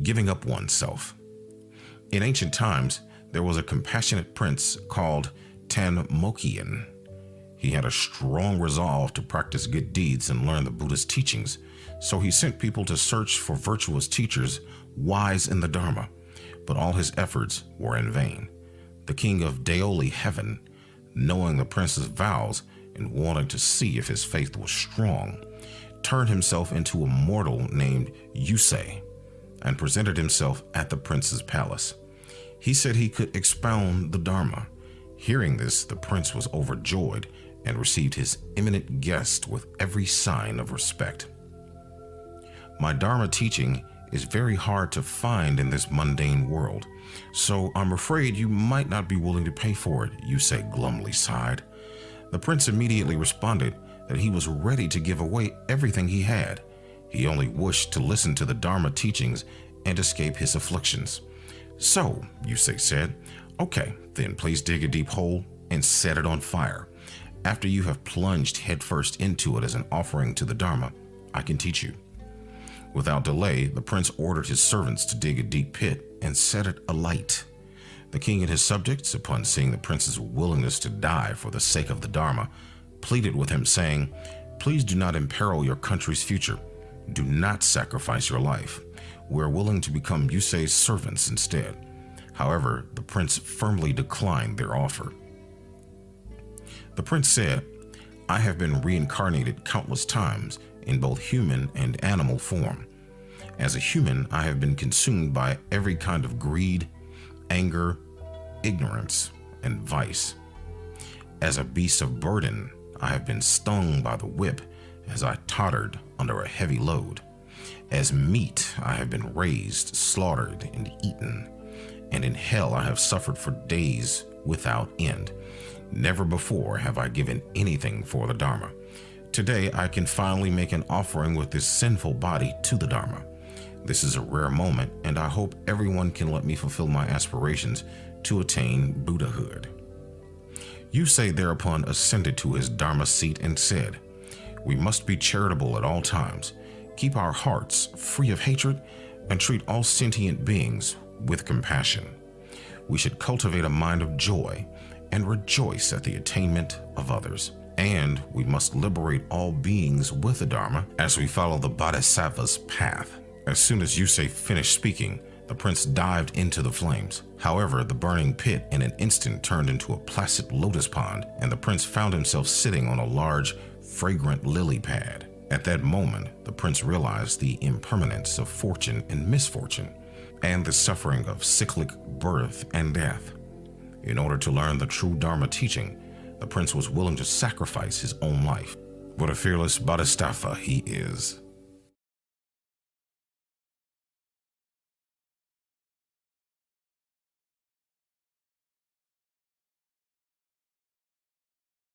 Giving up oneself. In ancient times, there was a compassionate prince called Tanmoqian. He had a strong resolve to practice good deeds and learn the Buddhist teachings, so he sent people to search for virtuous teachers wise in the Dharma, but all his efforts were in vain. The King of Daoli Heaven, knowing the prince's vows and wanting to see if his faith was strong, turned himself into a mortal named Youse and presented himself at the prince's palace. He said he could expound the Dharma. Hearing this, the prince was overjoyed and received his eminent guest with every sign of respect. My Dharma teaching is very hard to find in this mundane world, so I'm afraid you might not be willing to pay for it, Youse glumly sighed. The prince immediately responded that he was ready to give away everything he had. He only wished to listen to the Dharma teachings and escape his afflictions. So, Youse said, okay, then please dig a deep hole and set it on fire. After you have plunged headfirst into it as an offering to the Dharma, I can teach you. Without delay, the prince ordered his servants to dig a deep pit and set it alight. The king and his subjects, upon seeing the prince's willingness to die for the sake of the Dharma, pleaded with him, saying, "Please do not imperil your country's future. Do not sacrifice your life. We are willing to become Youse's servants instead." However, the prince firmly declined their offer. The prince said, "I have been reincarnated countless times in both human and animal form. As a human, I have been consumed by every kind of greed, anger, ignorance, and vice. As a beast of burden, I have been stung by the whip as I tottered under a heavy load. As meat, I have been raised, slaughtered, and eaten. And in hell, I have suffered for days without end. Never before have I given anything for the Dharma. Today, I can finally make an offering with this sinful body to the Dharma. This is a rare moment, and I hope everyone can let me fulfill my aspirations to attain Buddhahood." Youse thereupon ascended to his Dharma seat and said, "We must be charitable at all times, keep our hearts free of hatred, and treat all sentient beings with compassion. We should cultivate a mind of joy and rejoice at the attainment of others. And we must liberate all beings with the Dharma as we follow the Bodhisattva's path." As soon as Youse finished speaking, the prince dived into the flames. However, the burning pit in an instant turned into a placid lotus pond, and the prince found himself sitting on a large, fragrant lily pad. At that moment, the prince realized the impermanence of fortune and misfortune, and the suffering of cyclic birth and death. In order to learn the true Dharma teaching, the prince was willing to sacrifice his own life. What a fearless bodhisattva he is.